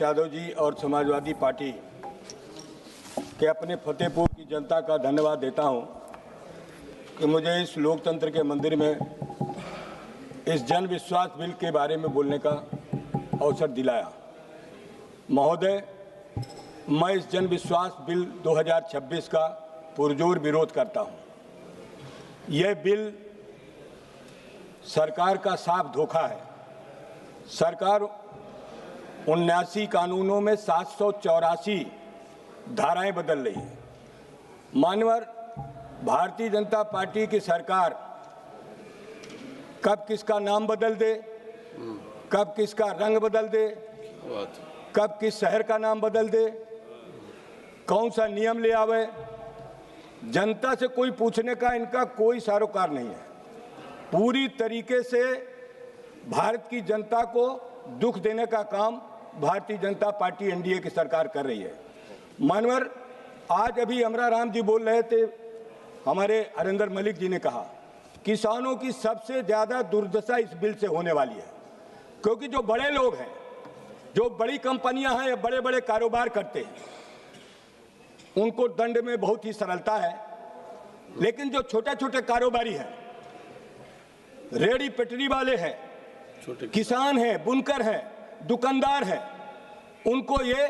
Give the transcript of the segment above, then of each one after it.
अखिलेश यादव जी और समाजवादी पार्टी के अपने फतेहपुर की जनता का धन्यवाद देता हूं कि मुझे इस लोकतंत्र के मंदिर में इस जन विश्वास बिल के बारे में बोलने का अवसर दिलाया। महोदय, मैं इस जन विश्वास बिल 2026 का पुरजोर विरोध करता हूं। यह बिल सरकार का साफ धोखा है। सरकार 79 कानूनों में 784 धाराएं बदल रही है। मानवर भारतीय जनता पार्टी की सरकार कब किसका नाम बदल दे, कब किसका रंग बदल दे, कब किस शहर का नाम बदल दे, कौन सा नियम ले आवे, जनता से कोई पूछने का इनका कोई सरोकार नहीं है। पूरी तरीके से भारत की जनता को दुख देने का काम भारतीय जनता पार्टी एनडीए की सरकार कर रही है। मानवर, आज अभी अमरा राम जी बोल रहे थे, हमारे अरिंदर मलिक जी ने कहा किसानों की सबसे ज्यादा दुर्दशा इस बिल से होने वाली है, क्योंकि जो बड़े लोग हैं, जो बड़ी कंपनियां हैं या बड़े बड़े कारोबार करते हैं, उनको दंड में बहुत ही सरलता है। लेकिन जो छोटे छोटे कारोबारी हैं, रेहड़ी पटरी वाले हैं, किसान हैं, बुनकर हैं, दुकानदार हैं, उनको ये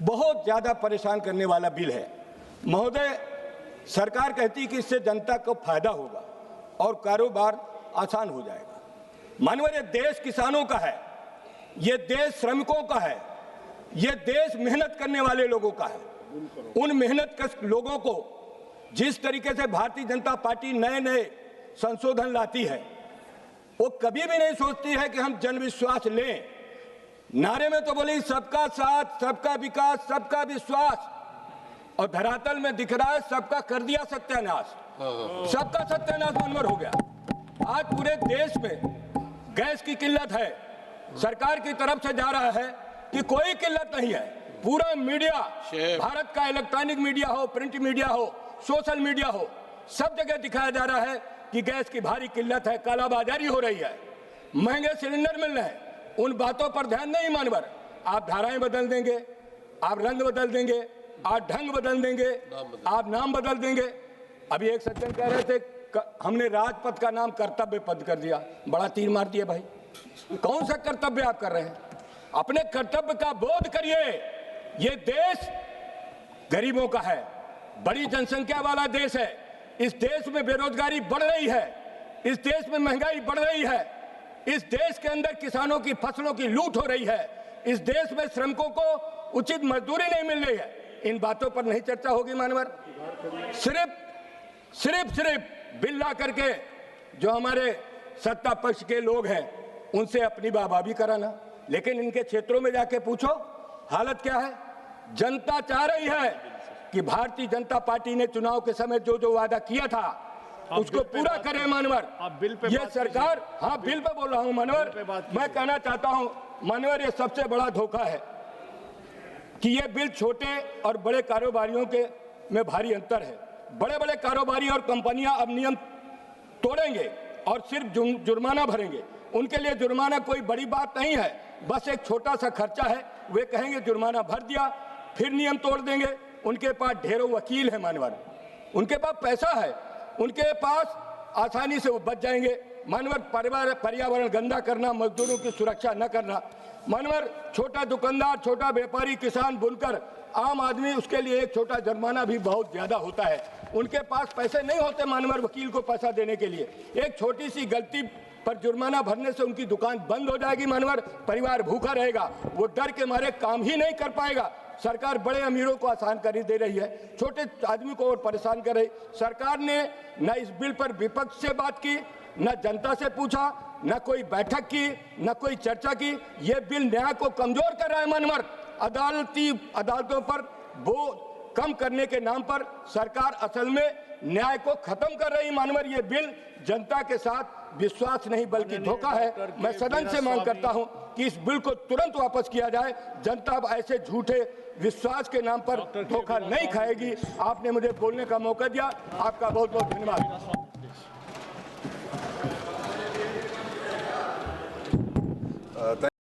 बहुत ज्यादा परेशान करने वाला बिल है। महोदय, सरकार कहती है कि इससे जनता को फायदा होगा और कारोबार आसान हो जाएगा। मानवर, ये देश किसानों का है, ये देश श्रमिकों का है, ये देश मेहनत करने वाले लोगों का है। उन मेहनत लोगों को जिस तरीके से भारतीय जनता पार्टी नए नए संशोधन लाती है, वो कभी भी नहीं सोचती है कि हम जन विश्वास लें। नारे में तो बोली सबका साथ, सबका विकास, सबका विश्वास, और धरातल में दिख रहा है सबका कर दिया सत्यानाश। सबका सत्यानाश मनवर हो गया। आज पूरे देश में गैस की किल्लत है, सरकार की तरफ से जा रहा है कि कोई किल्लत नहीं है। पूरा मीडिया, भारत का इलेक्ट्रॉनिक मीडिया हो, प्रिंट मीडिया हो, सोशल मीडिया हो, सब जगह दिखाया जा रहा है कि गैस की भारी किल्लत है, कालाबाजारी हो रही है, महंगे सिलेंडर मिल रहे हैं। उन बातों पर ध्यान नहीं मानवर। आप धाराएं बदल देंगे, आप रंग बदल देंगे, आप ढंग बदल देंगे, आप नाम बदल देंगे। अभी एक सज्जन कह रहे थे हमने राजपथ का नाम कर्तव्य पद कर दिया। बड़ा तीर मार दिया भाई। कौन सा कर्तव्य आप कर रहे हैं? अपने कर्तव्य का बोध करिए। ये देश गरीबों का है, बड़ी जनसंख्या वाला देश है। इस देश में बेरोजगारी बढ़ रही है, इस देश में महंगाई बढ़ रही है, इस देश के अंदर किसानों की फसलों की लूट हो रही है, इस देश में श्रमिकों को उचित मजदूरी नहीं मिल रही है। इन बातों पर नहीं चर्चा होगी मानवर। सिर्फ बिल ला करके जो हमारे सत्ता पक्ष के लोग हैं उनसे अपनी वाहवाही कराना, लेकिन इनके क्षेत्रों में जाके पूछो हालत क्या है। जनता चाह रही है कि भारतीय जनता पार्टी ने चुनाव के समय जो जो वादा किया था उसको पूरा करे मानवर। बिल पे ये सरकार, हाँ बिल पे बोल रहा हूँ मानवर। मैं कहना चाहता हूँ मानवर, ये सबसे बड़ा धोखा है कि ये बिल छोटे और बड़े कारोबारियों के में भारी अंतर है। बड़े बड़े कारोबारी और कंपनियां अब नियम तोड़ेंगे और सिर्फ जुर्माना भरेंगे। उनके लिए जुर्माना कोई बड़ी बात नहीं है, बस एक छोटा सा खर्चा है। वे कहेंगे जुर्माना भर दिया, फिर नियम तोड़ देंगे। उनके पास ढेरों वकील हैं मानवर, उनके पास पैसा है, उनके पास आसानी से वो बच जाएंगे। मानवर, पर्यावरण गंदा करना, मजदूरों की सुरक्षा न करना। मानवर, छोटा दुकानदार, छोटा व्यापारी, किसान, बुनकर, आम आदमी, उसके लिए एक छोटा जुर्माना भी बहुत ज्यादा होता है। उनके पास पैसे नहीं होते मानवर वकील को पैसा देने के लिए। एक छोटी सी गलती पर जुर्माना भरने से उनकी दुकान बंद हो जाएगी मानवर, परिवार भूखा रहेगा, वो डर के मारे काम ही नहीं कर पाएगा। सरकार बड़े अमीरों को आसान कर दे रही है, छोटे आदमी को और परेशान कर रही। सरकार ने न इस बिल पर विपक्ष से बात की, न जनता से पूछा, न कोई बैठक की, न कोई चर्चा की। ये बिल न्याय को कमजोर कर रहा है मानवर। अदालतों पर वो कम करने के नाम पर सरकार असल में न्याय को खत्म कर रही मानवर। ये बिल जनता के साथ विश्वास नहीं बल्कि धोखा है। मैं सदन से मांग करता हूं कि इस बिल को तुरंत वापस किया जाए। जनता अब ऐसे झूठे विश्वास के नाम पर धोखा नहीं खाएगी। आपने मुझे बोलने का मौका दिया, आपका बहुत बहुत धन्यवाद।